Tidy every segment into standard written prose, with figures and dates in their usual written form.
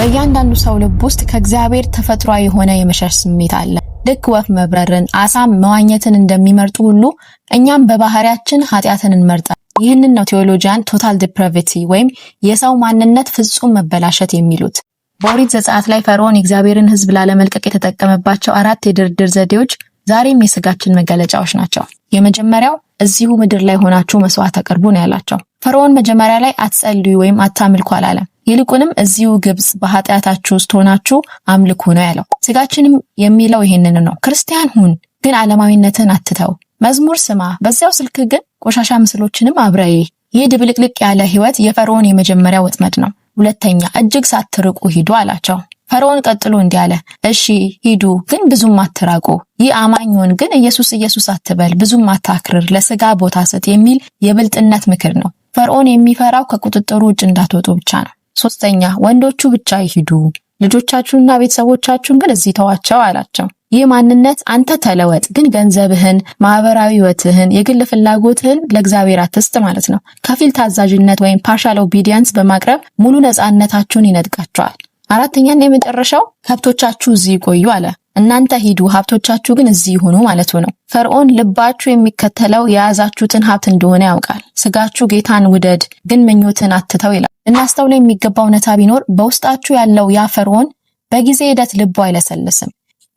በእያንዳንዱ ሰው ልብ ውስጥ ከእግዚአብሔር ተፈጥሯዊ የሆነ የመሸሽ ስሜት አለ። ልክ ወፍ መብረርን፣ አሳም መዋኘትን እንደሚመርጡ ሁሉ እኛም በባህሪያችን ኃጢአትን እንመርጣለን። ይህንን ነው ቴዎሎጂያን ቶታል ዲፕራቪቲ ወይም የሰው ማንነት ፍጹም መበላሸት የሚሉት። በኦሪት ዘጸአት ላይ ፈርዖን የእግዚአብሔርን ሕዝብ ላለመልቀቅ የተጠቀመባቸው 4 የድርድር ዘዴዎች ዛሬም የስጋችን መገለጫዎች ናቸው። የመጀመሪያው እዚሁ ምድር ላይ ሆናችሁ መስዋዕት አቅርቡ ነው ያላቸው። ፈርዖን መጀመሪያ ላይ አትጸልዩ ወይም አታምልኩ አላለም። ይልቁንም እዚሁ ግብጽ በኃጢአታችሁ ውስጥ ሆናችሁ አምልኩ ነው ያለው። ስጋችንም የሚለው ይሄንን ነው። ክርስቲያን ሁን ግን ዓለማዊነትን አትተው። መዝሙር ስማ፣ በዚያው ስልክ ግን ቆሻሻ ምስሎችንም አብረይ። ይህ ድብልቅልቅ ያለ ህይወት የፈርዖን የመጀመሪያ ወጥመድ ነው። ሁለተኛ እጅግ ሳትርቁ ሂዱ አላቸው። ፈርዖን ቀጥሎ እንዲህ አለ፣ እሺ ሂዱ ግን ብዙም አትራቁ። ይህ አማኝ ሁን ግን ኢየሱስ ኢየሱስ አትበል፣ ብዙም አታክርር፣ ለስጋ ቦታ ስጥ የሚል የብልጥነት ምክር ነው። ፈርዖን የሚፈራው ከቁጥጥሩ ውጭ እንዳትወጡ ብቻ ነው። ሶስተኛ ወንዶቹ ብቻ ይሂዱ፣ ልጆቻችሁንና ቤተሰቦቻችሁን ግን እዚህ ተዋቸው አላቸው። ይህ ማንነት አንተ ተለወጥ ግን ገንዘብህን፣ ማህበራዊ ህይወትህን፣ የግል ፍላጎትህን ለእግዚአብሔር አትስጥ ማለት ነው። ከፊል ታዛዥነት ወይም ፓርሻል ኦቢዲየንስ በማቅረብ ሙሉ ነፃነታችሁን ይነጥቃቸዋል። አራተኛና የመጨረሻው ከብቶቻችሁ እዚህ ይቆዩ አለ። እናንተ ሂዱ ሀብቶቻችሁ ግን እዚህ ይሁኑ ማለቱ ነው። ፈርዖን ልባችሁ የሚከተለው የያዛችሁትን ሀብት እንደሆነ ያውቃል። ስጋችሁ ጌታን ውደድ ግን ምኞትን አትተው ይላል። እናስተውለው የሚገባው እውነታ ቢኖር በውስጣችሁ ያለው ያ ፈርዖን በጊዜ ሂደት ልቡ አይለሰልስም።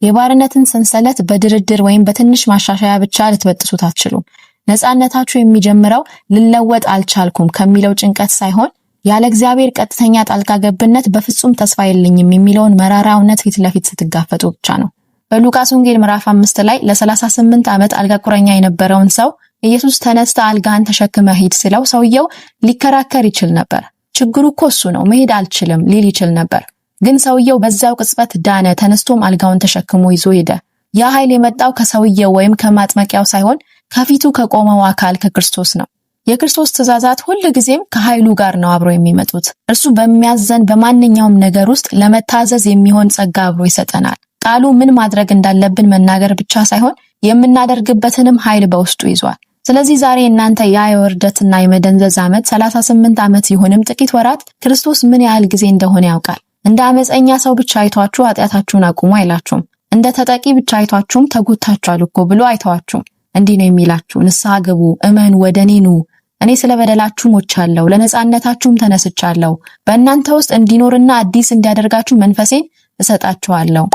የባርነትን ሰንሰለት በድርድር ወይም በትንሽ ማሻሻያ ብቻ ልትበጥሱት አትችሉም። ነፃነታችሁ የሚጀምረው ልለወጥ አልቻልኩም ከሚለው ጭንቀት ሳይሆን ያለ እግዚአብሔር ቀጥተኛ ጣልቃ ገብነት በፍጹም ተስፋ የለኝም የሚለውን መራራ እውነት ፊት ለፊት ስትጋፈጡ ብቻ ነው። በሉቃስ ወንጌል ምዕራፍ 5 ላይ ለ38 ዓመት አልጋ ቁረኛ የነበረውን ሰው ኢየሱስ ተነስተ አልጋን ተሸክመ ሂድ ሲለው ሰውየው ሊከራከር ይችል ነበር። ችግሩ እኮ እሱ ነው፣ መሄድ አልችልም ሊል ይችል ነበር። ግን ሰውየው በዛው ቅጽበት ዳነ፣ ተነስቶም አልጋውን ተሸክሞ ይዞ ሄደ። ያ ኃይል የመጣው ከሰውየው ወይም ከማጥመቂያው ሳይሆን ከፊቱ ከቆመው አካል ከክርስቶስ ነው። የክርስቶስ ትእዛዛት ሁል ጊዜም ከኃይሉ ጋር ነው አብሮ የሚመጡት። እርሱ በሚያዘን በማንኛውም ነገር ውስጥ ለመታዘዝ የሚሆን ጸጋ አብሮ ይሰጠናል። ቃሉ ምን ማድረግ እንዳለብን መናገር ብቻ ሳይሆን የምናደርግበትንም ኃይል በውስጡ ይዟል። ስለዚህ ዛሬ እናንተ ያ የውርደትና የመደንዘዝ ዓመት 38 ዓመት ይሁንም ጥቂት ወራት ክርስቶስ ምን ያህል ጊዜ እንደሆነ ያውቃል። እንደ አመፀኛ ሰው ብቻ አይቷችሁ ኃጢአታችሁን አቁሙ አይላችሁም። እንደ ተጠቂ ብቻ አይቷችሁም ተጎድታችኋል እኮ ብሎ አይተዋችሁም። እንዲህ ነው የሚላችሁ፣ ንስሐ ግቡ፣ እመኑ፣ ወደ እኔ ኑ። እኔ ስለበደላችሁ ሞቻለሁ፣ ለነፃነታችሁም ተነስቻለሁ። በእናንተ ውስጥ እንዲኖርና አዲስ እንዲያደርጋችሁ መንፈሴን እሰጣችኋለሁ።